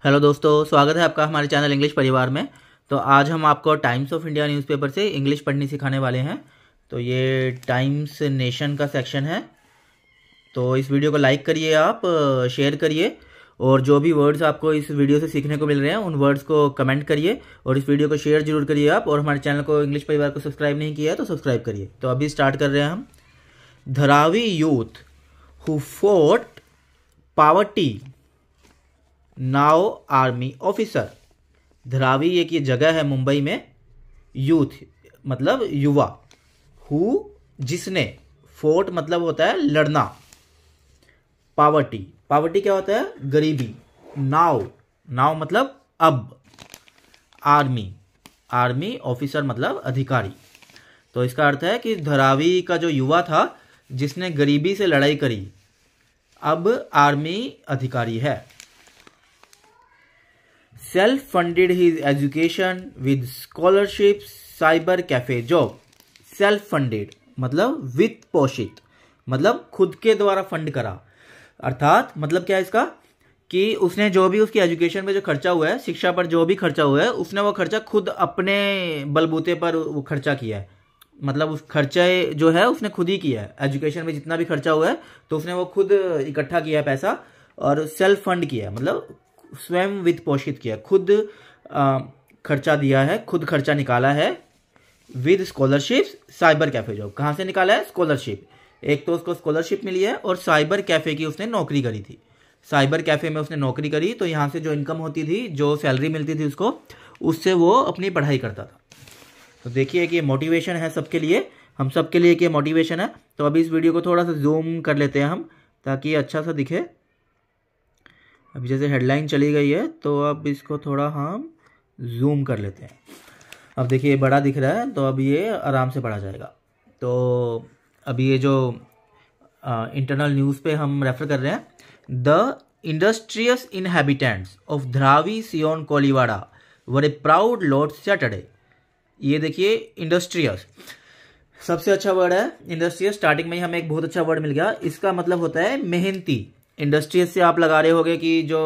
Hello दोस्तों, स्वागत है आपका हमारे चैनल इंग्लिश परिवार में। तो आज हम आपको टाइम्स ऑफ इंडिया न्यूज़पेपर से इंग्लिश पढ़नी सिखाने वाले हैं। तो ये टाइम्स नेशन का सेक्शन है। तो इस वीडियो को लाइक करिए, आप शेयर करिए, और जो भी वर्ड्स आपको इस वीडियो से सीखने को मिल रहे हैं उन वर्ड्स को कमेंट करिए, और इस वीडियो को शेयर जरूर करिए आप। और हमारे चैनल को इंग्लिश परिवार को सब्सक्राइब नहीं किया है तो सब्सक्राइब करिए। तो अभी स्टार्ट कर रहे हैं हम। Dharavi youth who fort poverty now army officer. Dharavi एक ये जगह है मुंबई में। यूथ मतलब युवा, हु जिसने, फोर्ट मतलब होता है लड़ना, पावर्टी, पावर्टी क्या होता है गरीबी, नाउ, नाउ मतलब अब, आर्मी, आर्मी ऑफिसर मतलब अधिकारी। तो इसका अर्थ है कि धरावी का जो युवा था जिसने गरीबी से लड़ाई करी, अब आर्मी अधिकारी है। Self funded his education with scholarship, cyber cafe job. Self funded मतलब वित्त पोषित, मतलब खुद के द्वारा फंड करा। अर्थात मतलब क्या है इसका, कि उसने जो भी उसकी एजुकेशन में जो खर्चा हुआ है, शिक्षा पर जो भी खर्चा हुआ है, उसने वो खर्चा खुद अपने बलबूते पर वो खर्चा किया है। मतलब उस खर्चा जो है उसने खुद ही किया है। एजुकेशन में जितना भी खर्चा हुआ है तो उसने वो खुद इकट्ठा किया है पैसा, और सेल्फ फंड किया है मतलब स्वयं वित्त पोषित किया, खुद खर्चा दिया है, खुद खर्चा निकाला है। With scholarship cyber cafe job, कहाँ से निकाला है स्कॉलरशिप, एक तो उसको स्कॉलरशिप मिली है और साइबर कैफे की उसने नौकरी करी थी। साइबर कैफे में उसने नौकरी करी तो यहाँ से जो इनकम होती थी, जो सैलरी मिलती थी उसको, उससे वो अपनी पढ़ाई करता था। तो देखिए कि ये मोटिवेशन है सबके लिए, हम सबके लिए कि मोटिवेशन है। तो अभी इस वीडियो को थोड़ा सा जूम कर लेते हैं हम, ताकि ये अच्छा सा दिखे। अभी जैसे हेडलाइन चली गई है तो अब इसको थोड़ा हम जूम कर लेते हैं। अब देखिए ये बड़ा दिख रहा है, तो अब ये आराम से पढ़ा जाएगा। तो अभी ये जो इंटरनल न्यूज़ पे हम रेफर कर रहे हैं, the industrious inhabitants of Dharavi Sion Koliwada were a proud lord Saturday. ये देखिए इंडस्ट्रियस सबसे अच्छा वर्ड है। इंडस्ट्रियस स्टार्टिंग में ही हमें एक बहुत अच्छा वर्ड मिल गया। इसका मतलब होता है मेहनती। इंडस्ट्रियस से आप लगा रहे होगे कि जो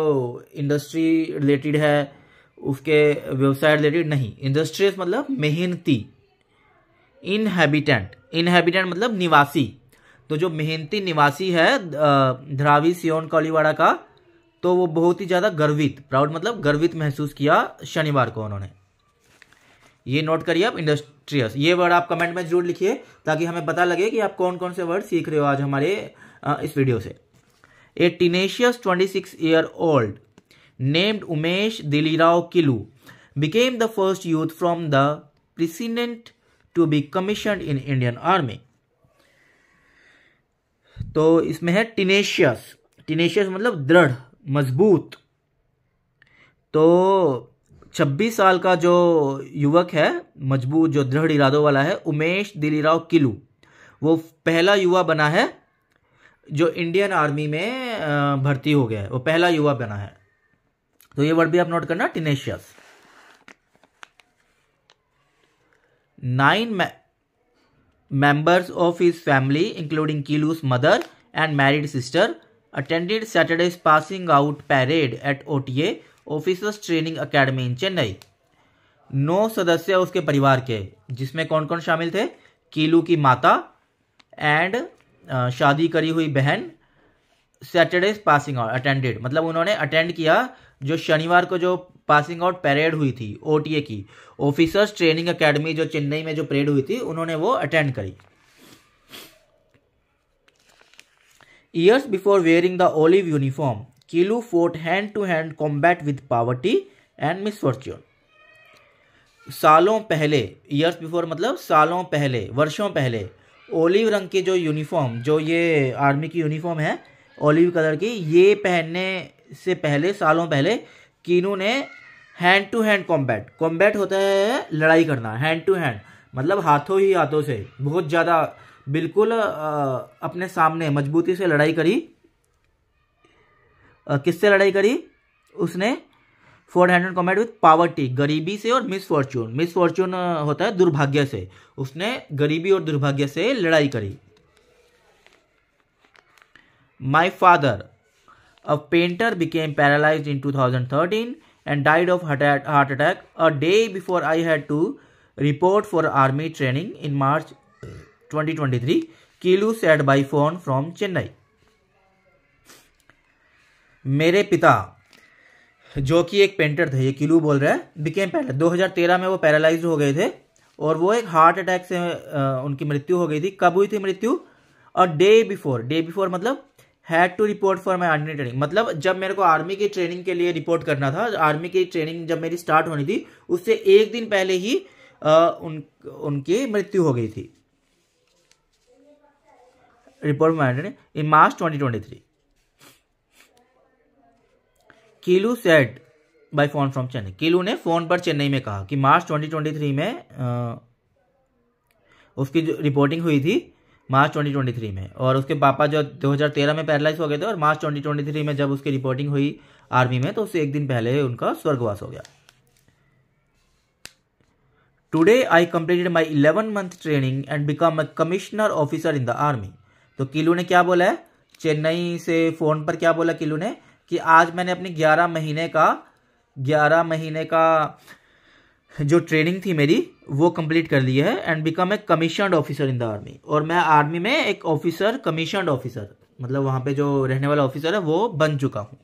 इंडस्ट्री रिलेटेड है उसके व्यवसाय रिलेटेड, नहीं, इंडस्ट्रियस मतलब मेहनती। इनहैबिटेंट, इनहैबिटेंट मतलब निवासी। तो जो मेहनती निवासी है धरावी सियोन कोलीवाड़ा का, तो वो बहुत ही ज़्यादा गर्वित, प्राउड मतलब गर्वित महसूस किया शनिवार को उन्होंने। ये नोट करिए आप, इंडस्ट्रियस। ये वर्ड आप कमेंट में जरूर लिखिए ताकि हमें पता लगे कि आप कौन कौन से वर्ड सीख रहे हो आज हमारे इस वीडियो से। A tenacious 26-year-old named Umesh Dilirao Kilu became the first youth from the precinct to be commissioned in Indian Army. तो इसमें है टीनेशियस, टीनेशियस मतलब दृढ़, मजबूत। तो 26 साल का जो युवक है, मजबूत, जो दृढ़ इरादों वाला है, उमेश दिलीराव किलू, वो पहला युवा बना है जो इंडियन आर्मी में भर्ती हो गया है, वो पहला युवा बना है। तो ये वर्ड भी आप नोट करना, टीनेशियस। 9 members of his family, including Kilu's mother and married sister, attended Saturday's passing out parade at OTA Officers Training Academy in Chennai. 9 सदस्य उसके परिवार के, जिसमें कौन कौन शामिल थे, कीलू की माता एंड शादी करी हुई बहन। सैटरडे पासिंग आउट अटेंडेड मतलब उन्होंने अटेंड किया जो शनिवार को जो पासिंग आउट परेड हुई थी ओटीए की, ऑफिसर्स ट्रेनिंग एकेडमी जो चेन्नई में जो परेड हुई थी, उन्होंने वो अटेंड करी। Years before wearing the olive uniform, Keelu fought hand to hand combat with poverty and misfortune. सालों पहले, ईयर्स बिफोर मतलब सालों पहले, वर्षों पहले, ओलिव रंग की जो यूनिफॉर्म, जो ये आर्मी की यूनिफॉर्म है ओलिव कलर की, ये पहनने से पहले, सालों पहले, कीनू ने hand to hand combat, combat होता है लड़ाई करना, हैंड टू हैंड मतलब हाथों ही हाथों से, बहुत ज़्यादा बिल्कुल अपने सामने मजबूती से लड़ाई करी। किससे लड़ाई करी उसने? Four hand combat with poverty, गरीबी से, और मिसफॉर्च्यून, मिसफॉर्च्यून होता है दुर्भाग्य से, उसने गरीबी और दुर्भाग्य से लड़ाई करी। My father A painter became paralyzed in 2013 and died of heart attack a day before I had to report for army training in March 2023. Kilu said by phone from Chennai. मेरे पिता जो कि एक पेंटर थे, ये किलू बोल रहा है, बिकेम पैरालाइज, 2013 में वो पैरालाइज हो गए थे और वो एक हार्ट अटैक से उनकी मृत्यु हो गई थी. कब हुई थी मृत्यु? अ डे बिफोर मतलब had to report for my army training, मतलब जब मेरे को आर्मी की ट्रेनिंग के लिए रिपोर्ट करना था, आर्मी की ट्रेनिंग जब मेरी स्टार्ट होनी थी उससे एक दिन पहले ही उनकी मृत्यु हो गई थी. Report in March 2023. Keelu said by phone from Chennai. Keelu ने फोन पर चेन्नई में कहा कि मार्च 2023 में उसकी जो रिपोर्टिंग हुई थी मार्च 2023 में, और उसके पापा जो 2013 में पैरालाइज हो गए थे और मार्च 2023 में जब उसकी रिपोर्टिंग हुई आर्मी में तो उससे एक दिन पहले उनका स्वर्गवास हो गया. Today I completed my 11 month training and become a commissioner officer in the army. तो किलू ने क्या बोला है चेन्नई से फोन पर, क्या बोला किलू ने कि आज मैंने अपनी 11 महीने का जो ट्रेनिंग थी मेरी वो कंप्लीट कर ली है. And become a commissioned officer in the army, और मैं आर्मी में एक ऑफिसर, कमीशनड ऑफिसर मतलब वहां पे जो रहने वाला ऑफिसर है वो बन चुका हूं.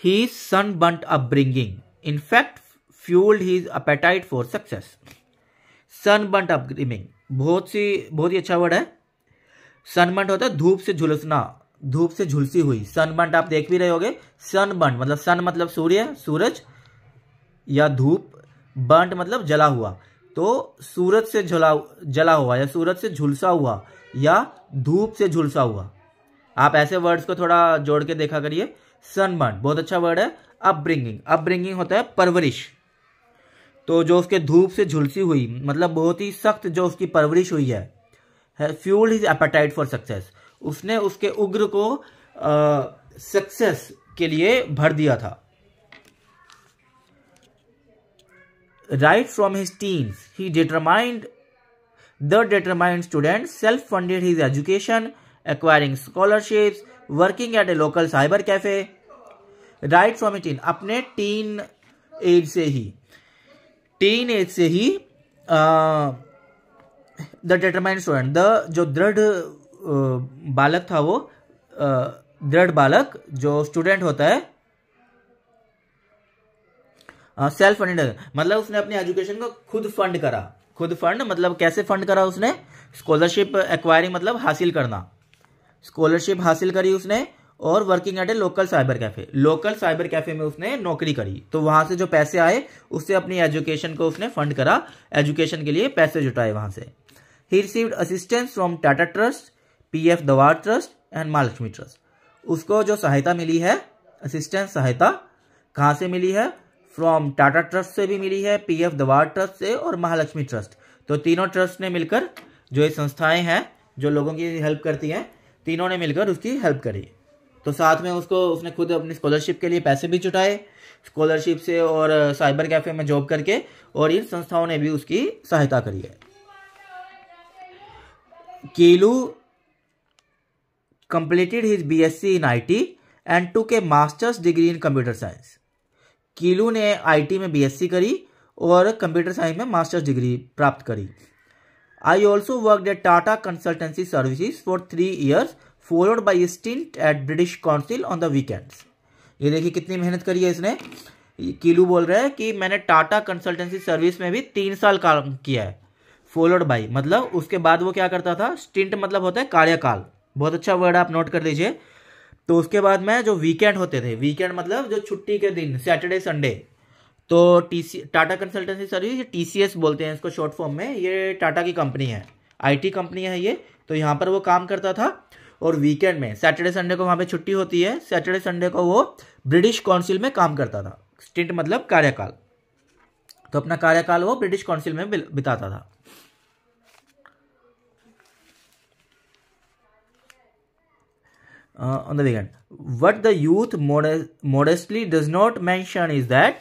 His sunburnt upbringing in fact fueled his appetite for success. Sunburnt upbringing बहुत ही अच्छा वर्ड है. सनबर्न होता है धूप से झुलसना, धूप से झुलसी हुई. सनबर्न आप देख भी रहे होगे. सनबर्न मतलब सन मतलब सूरज या धूप, बर्न मतलब जला हुआ. तो सूरज से जला हुआ या सूरज से झुलसा हुआ या धूप से झुलसा हुआ. आप ऐसे वर्ड्स को थोड़ा जोड़ के देखा करिए. सनबर्न बहुत अच्छा वर्ड है. अपब्रिंगिंग होता है परवरिश. तो जो उसके धूप से झुलसी हुई मतलब बहुत ही सख्त जो उसकी परवरिश हुई है. Fuelled his apatite for success, उसने उसके उग्र को सक्सेस के लिए भर दिया था. Right from his teens he determined student self funded his education, acquiring scholarships, working at A local cyber cafe. Right from his tin, अपने टीन एज से ही द डिटरमाइंड स्टूडेंट, द जो दृढ़ बालक था वो दृढ़ बालक जो स्टूडेंट होता है सेल्फ फंडेड मतलब उसने अपनी एजुकेशन को खुद फंड करा. खुद फंड मतलब कैसे फंड करा उसने? स्कॉलरशिप एक्वायरिंग मतलब हासिल करना, स्कॉलरशिप हासिल करी उसने. और working at A local cyber cafe में उसने नौकरी करी. तो वहां से जो पैसे आए उससे अपनी एजुकेशन को उसने फंड करा, एजुकेशन के लिए पैसे जुटाए वहां से. He received assistance from Tata trust, PF दवार ट्रस्ट एंड महालक्ष्मी ट्रस्ट. उसको जो सहायता मिली है, असिस्टेंस सहायता कहां से मिली है? फ्रॉम टाटा ट्रस्ट से भी मिली है, पीएफ दवार ट्रस्ट से और महालक्ष्मी ट्रस्ट. तो तीनों ट्रस्ट ने मिलकर, जो ये संस्थाएं हैं जो लोगों की हेल्प करती हैं, तीनों ने मिलकर उसकी हेल्प करी. तो साथ में उसने खुद अपनी स्कॉलरशिप के लिए पैसे भी जुटाए, स्कॉलरशिप से और साइबर कैफे में जॉब करके, और इन संस्थाओं ने भी उसकी सहायता करी है. कीलू completed his BSc in IT and took a master's degree in computer science. कीलू ने IT में BSc करी और कंप्यूटर साइंस में मास्टर्स डिग्री प्राप्त करी. I also worked at Tata Consultancy Services for 3 years, followed by a stint at British Council on the weekends. ये देखिए कितनी मेहनत करी है इसने. कीलू बोल रहा है कि मैंने टाटा कंसल्टेंसी सर्विस में भी 3 साल काम किया है. फॉलोड बाई मतलब उसके बाद वो क्या करता था? स्टिंट मतलब होता है कार्यकाल. बहुत अच्छा वर्ड आप नोट कर लीजिए. तो उसके बाद में जो वीकेंड होते थे, वीकेंड मतलब जो छुट्टी के दिन, सैटरडे संडे, तो टाटा कंसल्टेंसी सर्विस, TCS बोलते हैं इसको शॉर्ट फॉर्म में. ये टाटा की कंपनी है, IT कंपनी है ये. तो यहाँ पर वो काम करता था और वीकेंड में सैटरडे संडे को वहाँ पे छुट्टी होती है. सैटरडे संडे को वो ब्रिटिश काउंसिल में काम करता था. स्टिंट मतलब कार्यकाल. तो अपना कार्यकाल वो ब्रिटिश काउंसिल में बिताता था. On the weekend, what the youth modestly does not mention is that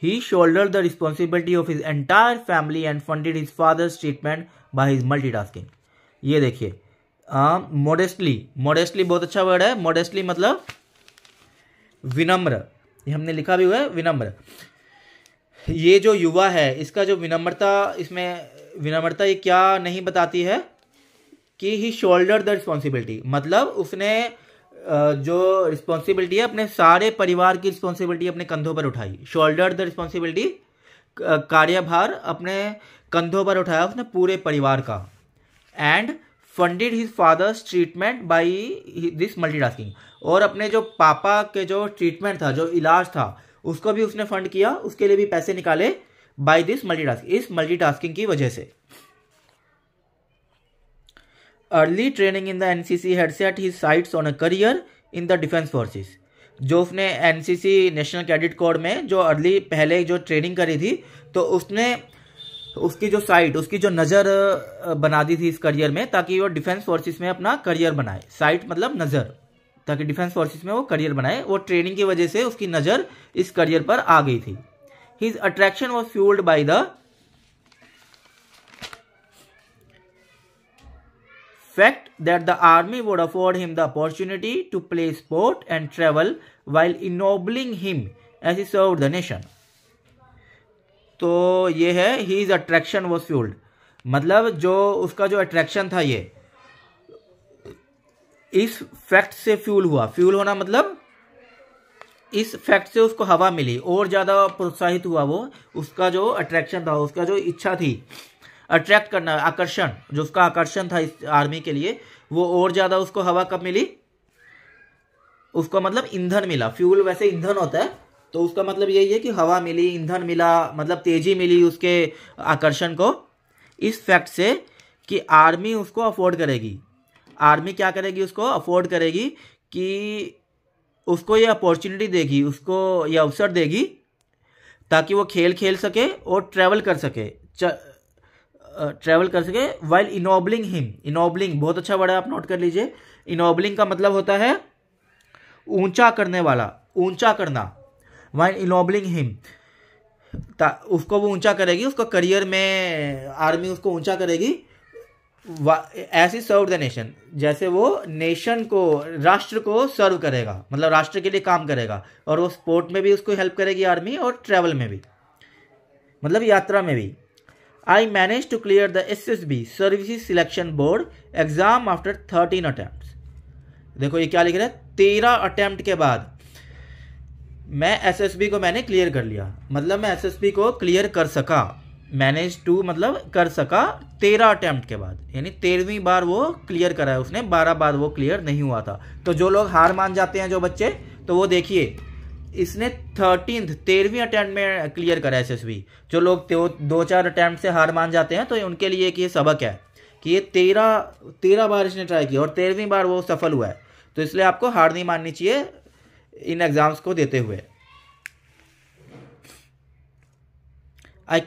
He shouldered the responsibility of his entire family and funded his father's treatment by his multitasking. ये देखिए, modestly बहुत अच्छा word है. modestly मतलब विनम्र, ये हमने लिखा भी हुआ है विनम्र. ये जो युवा है इसका जो विनम्रता, इसमें विनम्रता ये क्या नहीं बताती है कि ही शोल्डर द रिस्पॉन्सिबिलिटी, मतलब उसने जो रिस्पॉन्सिबिलिटी है अपने सारे परिवार की रिस्पॉन्सिबिलिटी अपने कंधों पर उठाई. शोल्डर द रिस्पॉन्सिबिलिटी, कार्यभार अपने कंधों पर उठाया उसने पूरे परिवार का. And funded his father's treatment by this multitasking, और अपने जो पापा के जो ट्रीटमेंट था, जो इलाज था, उसको भी उसने फंड किया, उसके लिए भी पैसे निकाले बाई दिस मल्टीटास्किंग, इस मल्टीटास्किंग की वजह से. Early training in the NCC had set his sites on a career in the defence forces. जो उसने एनसीसी नेशनल कैडेट कोर में जो अर्ली पहले जो ट्रेनिंग करी थी, तो उसने उसकी जो साइट, उसकी जो नज़र बना दी थी इस करियर में, ताकि वो डिफेंस फोर्सेस में अपना करियर बनाए. साइट मतलब नज़र, ताकि डिफेंस फोर्सेस में वो करियर बनाए. वो ट्रेनिंग की वजह से उसकी नज़र इस करियर पर आ गई थी. His attraction was fuelled by the fact that the army would afford him the opportunity to play sport and travel while ennobling him as he served the nation. तो ये है his attraction was fueled, मतलब जो उसका जो attraction था ये इस फैक्ट से फ्यूल हुआ. फ्यूल होना मतलब इस फैक्ट से उसको हवा मिली और ज्यादा प्रोत्साहित हुआ. वो उसका जो अट्रैक्शन था, उसका जो इच्छा थी अट्रैक्ट करना, आकर्षण, जो उसका आकर्षण था इस आर्मी के लिए, वो और ज्यादा उसको हवा कब मिली, उसको मतलब ईंधन मिला. फ्यूल वैसे ईंधन होता है, तो उसका मतलब यही है कि हवा मिली, ईंधन मिला, मतलब तेजी मिली उसके आकर्षण को, इस फैक्ट से कि आर्मी उसको अफोर्ड करेगी. आर्मी क्या करेगी, उसको अफोर्ड करेगी कि उसको ये अपॉर्चुनिटी देगी, उसको ये अवसर देगी ताकि वो खेल खेल सके और ट्रैवल कर सके, वाइल इनोबलिंग हिम. इनोबलिंग बहुत अच्छा वर्ड है, आप नोट कर लीजिए. इनोबलिंग का मतलब होता है ऊंचा करने वाला, ऊंचा करना. वाइल इनोबलिंग हिम, उसको वो ऊंचा करेगी, उसको करियर में आर्मी उसको ऊंचा करेगी. ऐसी सर्व द नेशन, जैसे वो नेशन को, राष्ट्र को सर्व करेगा, मतलब राष्ट्र के लिए काम करेगा. और वो स्पोर्ट में भी उसको हेल्प करेगी आर्मी, और ट्रैवल में भी, मतलब यात्रा में भी. I managed to clear the SSB Services Selection Board exam after 13 attempts. देखो ये क्या लिख रहा है, 13 अटेम्प्ट के बाद मैं एसएसबी को मैंने क्लियर कर लिया, मतलब मैं एसएसबी को क्लियर कर सका. मैनेज टू मतलब कर सका 13 अटेम्प्ट के बाद, यानी 13वीं बार वो क्लियर करा है उसने, 12 बार वो क्लियर नहीं हुआ था. तो जो लोग हार मान जाते हैं जो बच्चे, तो वो देखिए इसने 13वीं अटेम्प्ट में क्लियर करा एसएसबी. जो लोग 2-4 अटेम्प्ट से हार मान जाते हैं, तो उनके लिए एक ये सबक है कि ये 13 बार इसने ट्राई किया और 13वीं बार वो सफल हुआ है. तो इसलिए आपको हार नहीं माननी चाहिए इन एग्जाम्स को देते हुए. आई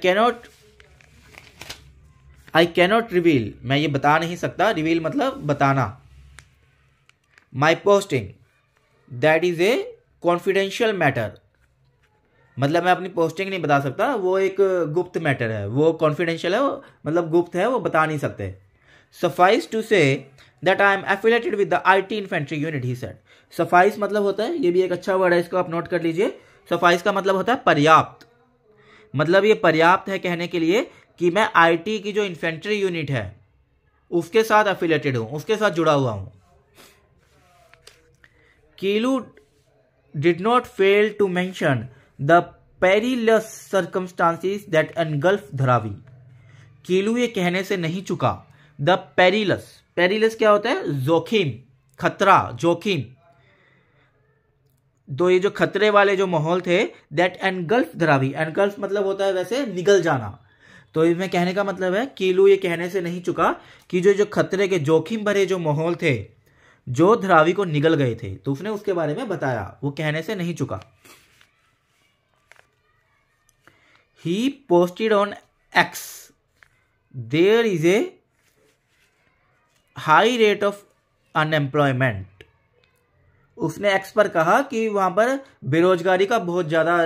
कैनॉट रिवील, मैं ये बता नहीं सकता. रिवील मतलब बताना. My posting, that is a confidential matter, मतलब मैं अपनी पोस्टिंग नहीं बता सकता, वो एक गुप्त मैटर है, वो कॉन्फिडेंशियल है, मतलब गुप्त है, वो बता नहीं सकते. Suffice to say that I am affiliated with the IT infantry unit, he said. Suffice मतलब होता है, ये भी एक अच्छा वर्ड है, इसको आप नोट कर लीजिए. सफाइस का मतलब होता है पर्याप्त, मतलब ये पर्याप्त है कहने के लिए कि मैं IT की जो इन्फेंट्री यूनिट है उसके साथ एफिलेटेड हूं, उसके साथ जुड़ा हुआ हूं. कीलू did not fail to mention the perilous circumstances that engulf Dharavi. कीलू ये कहने से नहीं चुका, द पेरिलस. पेरिलस क्या होता है, जोखिम, खतरा, जोखिम. तो ये जो खतरे वाले जो माहौल थे, दैट एनगल्फ धरावी. एनगल्फ मतलब होता है वैसे निगल जाना. तो इसमें कहने का मतलब है कीलू ये कहने से नहीं चुका कि जो खतरे के जोखिम भरे जो माहौल थे, जो धरावी को निगल गए थे, तो उसने उसके बारे में बताया, वो कहने से नहीं चुका. He posted on X, there is a high rate of unemployment. उसने एक्स पर कहा कि वहां पर बेरोजगारी का बहुत ज्यादा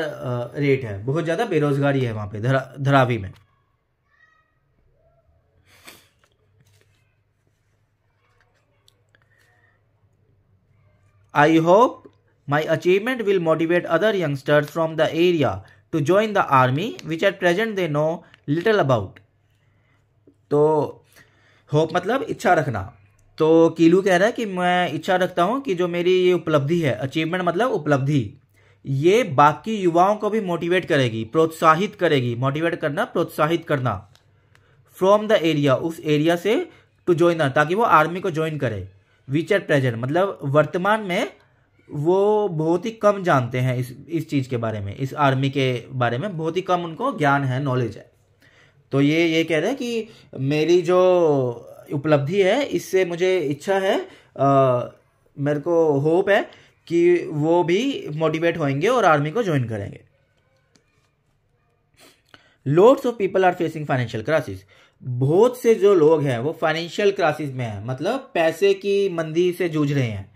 रेट है, बहुत ज्यादा बेरोजगारी है वहां पे धरावी में। I hope my achievement will motivate other youngsters from the area to join the army, which at present they know little about. तो होप मतलब इच्छा रखना। तो कीलू कह रहा है कि मैं इच्छा रखता हूं कि जो मेरी ये उपलब्धि है, अचीवमेंट मतलब उपलब्धि, ये बाकी युवाओं को भी मोटिवेट करेगी, प्रोत्साहित करेगी। मोटिवेट करना, प्रोत्साहित करना। फ्रॉम द एरिया, उस एरिया से, टू ज्वाइन, ताकि वो आर्मी को ज्वाइन करे। विच एट प्रेजेंट मतलब वर्तमान में वो बहुत ही कम जानते हैं इस चीज के बारे में, इस आर्मी के बारे में बहुत ही कम उनको ज्ञान है, नॉलेज है। तो ये कह रहे हैं कि मेरी जो उपलब्धि है इससे मुझे इच्छा है, मेरे को होप है कि वो भी मोटिवेट होंगे और आर्मी को ज्वाइन करेंगे। Loads of people are facing financial crisis. बहुत से जो लोग हैं वो फाइनेंशियल क्राइसिस में हैं, मतलब पैसे की मंदी से जूझ रहे हैं,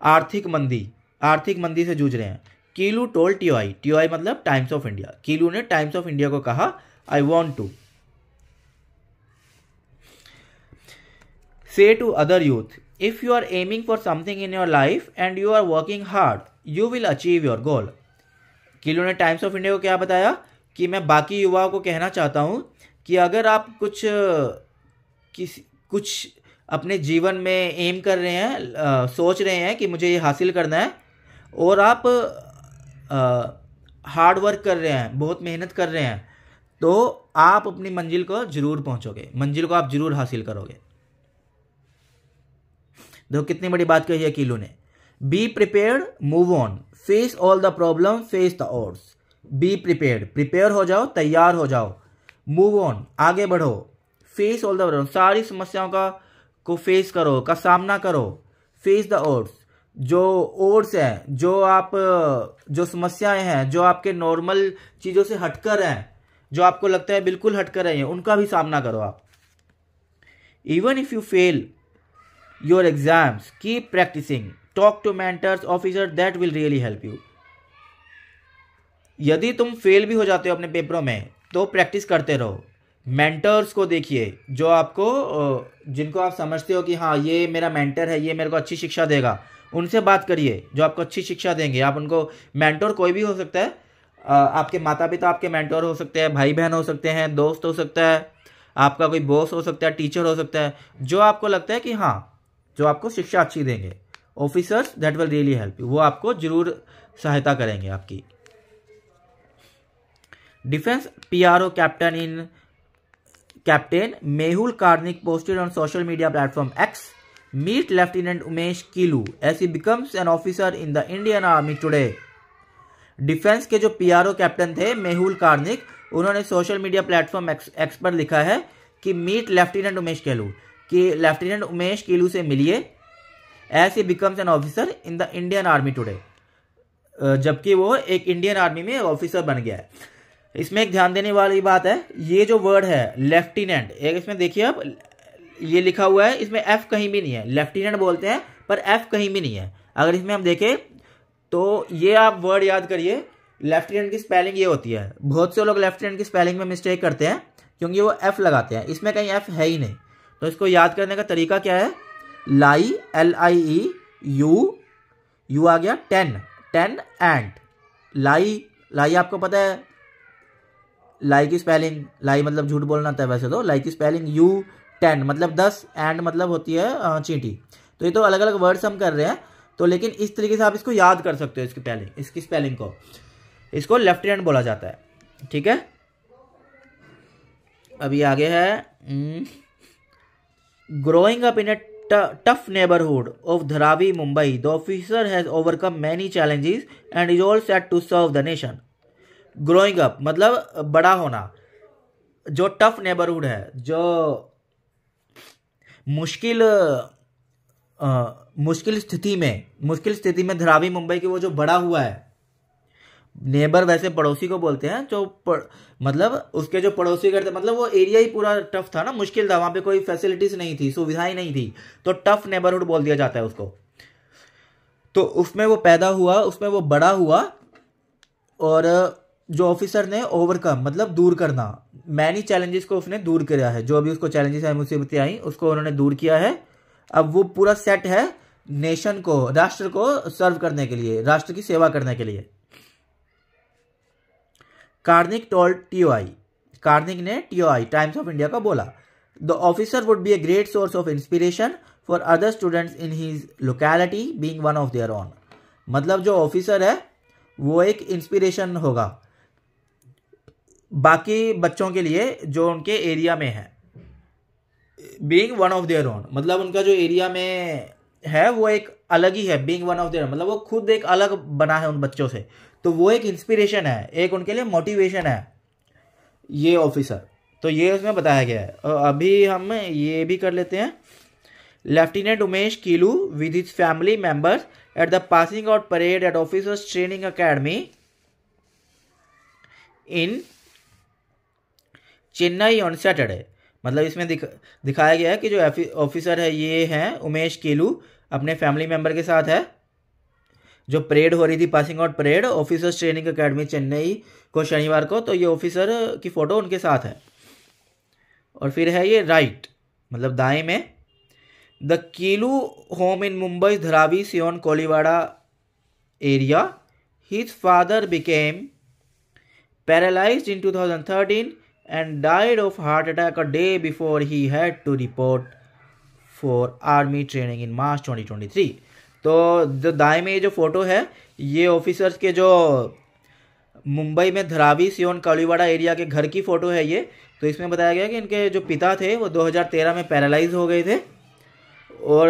आर्थिक मंदी से जूझ रहे हैं। कीलू टोल्ड टीओआई, टीओआई मतलब टाइम्स ऑफ इंडिया, कीलू ने टाइम्स ऑफ इंडिया को कहा, I want to say to other youth, if you are aiming for something in your life and you are working hard, you will achieve your goal. कीलू ने Times of India को क्या बताया कि मैं बाकी युवाओं को कहना चाहता हूं कि अगर आप कुछ अपने जीवन में एम कर रहे हैं, सोच रहे हैं कि मुझे ये हासिल करना है, और आप हार्ड वर्क कर रहे हैं, बहुत मेहनत कर रहे हैं, तो आप अपनी मंजिल को जरूर पहुंचोगे, मंजिल को आप जरूर हासिल करोगे। देखो कितनी बड़ी बात कही है कीलू ने। Be prepared, move on, face all the problem, face the odds. Be prepared, prepare हो जाओ, तैयार हो जाओ। मूव ऑन, आगे बढ़ो। फेस ऑल द प्रॉब्लम, सारी समस्याओं को फेस करो, का सामना करो। फेस द ऑड्स, जो ओड्स हैं, जो समस्याएं हैं, जो आपके नॉर्मल चीजों से हटकर हैं, जो आपको लगता है बिल्कुल हटकर हैं, उनका भी सामना करो आप। Even if you fail your exams, keep practicing, talk to mentors, officers, that will really help you. यदि तुम फेल भी हो जाते हो अपने पेपरों में तो प्रैक्टिस करते रहो। मेंटर्स को देखिए, जो आपको, जिनको आप समझते हो कि हाँ ये मेरा मेंटर है, ये मेरे को अच्छी शिक्षा देगा, उनसे बात करिए जो आपको अच्छी शिक्षा देंगे। आप उनको, मेंटर कोई भी हो सकता है, आपके माता पिता आपके मेंटर हो सकते हैं, भाई बहन हो सकते हैं, दोस्त हो सकता है, आपका कोई बॉस हो सकता है, टीचर हो सकता है, जो आपको लगता है कि हाँ जो आपको शिक्षा अच्छी देंगे। Officers that will really help you, वो आपको जरूर सहायता करेंगे आपकी। Defence PRO captain Mehul Karnik posted on social media platform X, meet lieutenant Umesh Keelu as he becomes an officer in the Indian army today. Defence के जो पीआरओ कैप्टन थे मेहुल कार्निक, उन्होंने सोशल मीडिया प्लेटफॉर्म एक्स पर लिखा है कि मीट लेफ्टिनेंट उमेश कीलू, कि लेफ्टिनेंट उमेश कीलू से मिलिए, as he becomes an officer in the Indian army today, जबकि वो एक इंडियन आर्मी में ऑफिसर बन गया है। इसमें एक ध्यान देने वाली बात है, ये जो वर्ड है लेफ्टिनेंट, एक इसमें देखिए आप, ये लिखा हुआ है, इसमें एफ कहीं भी नहीं है। लेफ्टिनेंट बोलते हैं पर एफ कहीं भी नहीं है। अगर इसमें हम देखें तो ये आप वर्ड याद करिए, लेफ्टिनेंट की स्पेलिंग ये होती है। बहुत से लोग लेफ्टिनेंट की स्पेलिंग में मिस्टेक करते हैं क्योंकि वो एफ लगाते हैं, इसमें कहीं एफ है ही नहीं। तो इसको याद करने का तरीका क्या है, लाई, LIE, यू आ गया, 10 एंड लाई आपको पता है, लाई की स्पेलिंग, लाई मतलब झूठ बोलना था वैसे तो, लाई की स्पेलिंग U10 मतलब 10, एंड मतलब होती है चींटी। तो ये तो अलग अलग वर्ड्स हम कर रहे हैं, तो लेकिन इस तरीके से आप इसको याद कर सकते हो, इसकी स्पेलिंग को, इसको लेफ्टिनेंट बोला जाता है। ठीक है, अभी आगे है, growing up in a tough neighborhood of Dharavi, Mumbai, the officer has overcome many challenges and is all set to serve the nation. Growing up मतलब बड़ा होना, जो टफ नेबरहुड है, जो मुश्किल स्थिति में धरावी मुंबई की वो जो बड़ा हुआ है, नेबर वैसे पड़ोसी को बोलते हैं, जो मतलब उसके जो पड़ोसी करते, मतलब वो एरिया ही पूरा टफ था ना, मुश्किल था, वहां पे कोई फैसिलिटीज नहीं थी, सुविधाएं नहीं थी, तो टफ नेबरहुड बोल दिया जाता है उसको। तो उसमें वो पैदा हुआ, उसमें वो बड़ा हुआ, और जो ऑफिसर ने ओवरकम मतलब दूर करना, मैनी चैलेंजेस को उसने दूर किया है। जो भी उसको चैलेंजेस आई, मुसीबतें आई, उसको उन्होंने दूर किया है। अब वो पूरा सेट है नेशन को, राष्ट्र को सर्व करने के लिए, राष्ट्र की सेवा करने के लिए। कार्निक टोल्ड टीओआई, कार्निक ने टीओआई टाइम्स ऑफ इंडिया को बोला, the officer would be a great source of inspiration for other students in his locality being one of their own. मतलब जो ऑफिसर है वो एक इंस्पिरेशन होगा बाकी बच्चों के लिए जो उनके एरिया में है। Being one of their own मतलब उनका जो एरिया में है वो एक अलग ही है। बीइंग वन ऑफ देयर मतलब वो खुद एक अलग बना है उन बच्चों से, तो वो एक इंस्पिरेशन है, एक उनके लिए मोटिवेशन है ये ऑफिसर। तो ये उसमें बताया गया है। और अभी हम ये भी कर लेते हैं। Lieutenant Umesh Keelu with his family members at the passing out parade at officers training academy in Chennai on Saturday. मतलब इसमें दिखाया गया है कि जो ऑफिसर है ये हैं उमेश कीलू, अपने फैमिली मेंबर के साथ है। जो परेड हो रही थी, passing out parade officers training academy Chennai को शनिवार को, तो ये ऑफिसर की फोटो उनके साथ है। और फिर है ये राइट मतलब दाएं में, the Keelu home in Mumbai Dharavi Sion Koliwada area, his father became paralysed in 2013 and died of heart attack a day before he had to report for army training in March 2023। तो जो दाएं में ये जो फोटो है ये ऑफिसर्स के जो मुंबई में धरावी सियोन कोलीवाड़ा एरिया के घर की फोटो है ये। तो इसमें बताया गया कि इनके जो पिता थे वो 2013 में पैरालाइज हो गए थे और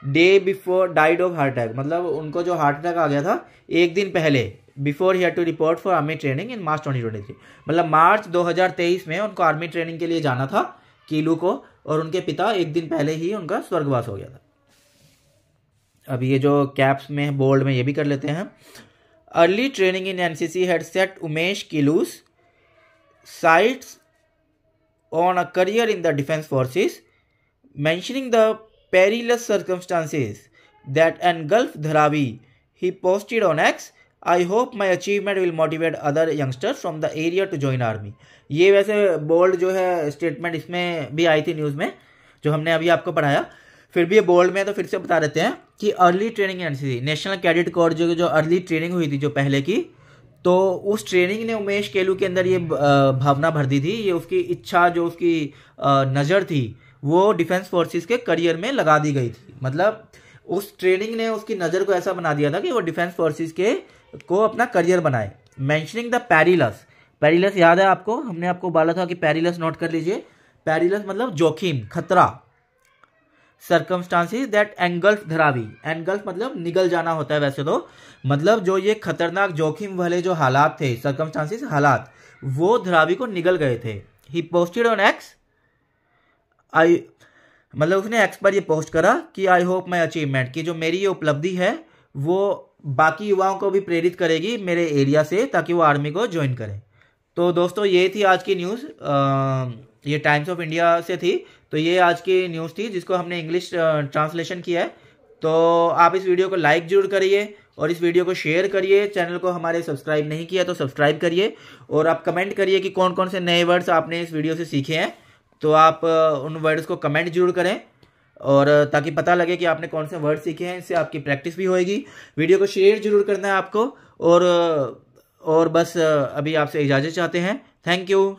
day before died of heart attack मतलब उनको जो हार्ट अटैक आ गया था एक दिन पहले, before he had to report for army training in March 2023। मतलब मार्च 2023 में उनको आर्मी ट्रेनिंग के लिए जाना था कीलू को, और उनके पिता एक दिन पहले ही उनका स्वर्गवास हो गया था। अब ये जो कैप्स में बोल्ड में ये भी कर लेते हैं। Early training in NCC had set Umesh Keelu's sights on a career in the defence forces, mentioning the perilous circumstances that engulf Dharavi, he posted on X, I hope my achievement will motivate other youngsters from the area to join army। ये वैसे bold जो है statement इसमें भी आई थी news में जो हमने अभी आपको पढ़ाया, फिर भी ये बोल्ड में तो फिर से बता देते हैं कि early training NCC national cadet corps जो अर्ली ट्रेनिंग हुई थी जो पहले की, तो उस ट्रेनिंग ने उमेश केलू के अंदर ये भावना भर दी थी, ये उसकी इच्छा जो उसकी नज़र थी वो डिफेंस फोर्सेस के करियर में लगा दी गई थी। मतलब उस ट्रेनिंग ने उसकी नज़र को ऐसा बना दिया था कि वो डिफेंस फोर्सेस के को अपना करियर बनाए। मेंशनिंग द पैरिलस, पैरिलस याद है आपको, हमने आपको बोला था कि पैरिलस नोट कर लीजिए। पैरिलस मतलब जोखिम, खतरा। Circumstances that engulf Dharavi, engulf मतलब निगल जाना होता है वैसे तो, मतलब जो ये खतरनाक जोखिम वाले जो हालात थे, सर्कमस्टांसेस हालात, वो धरावी को निगल गए थे। ही पोस्टेड ऑन एक्स, मतलब उसने एक्स पर ये पोस्ट करा कि आई होप माई अचीवमेंट, कि जो मेरी ये उपलब्धि है वो बाकी युवाओं को भी प्रेरित करेगी मेरे एरिया से ताकि वो आर्मी को ज्वाइन करें। तो दोस्तों ये थी आज की न्यूज़, ये टाइम्स ऑफ इंडिया से थी। तो ये आज की न्यूज़ थी जिसको हमने इंग्लिश ट्रांसलेशन किया है। तो आप इस वीडियो को लाइक जरूर करिए और इस वीडियो को शेयर करिए। चैनल को हमारे सब्सक्राइब नहीं किया तो सब्सक्राइब करिए और आप कमेंट करिए कि कौन कौन से नए वर्ड्स आपने इस वीडियो से सीखे हैं। तो आप उन वर्ड्स को कमेंट जरूर करें और ताकि पता लगे कि आपने कौन से वर्ड सीखे हैं, इससे आपकी प्रैक्टिस भी होएगी। वीडियो को शेयर जरूर करना है आपको और बस अभी आपसे इजाज़त चाहते हैं। Thank you.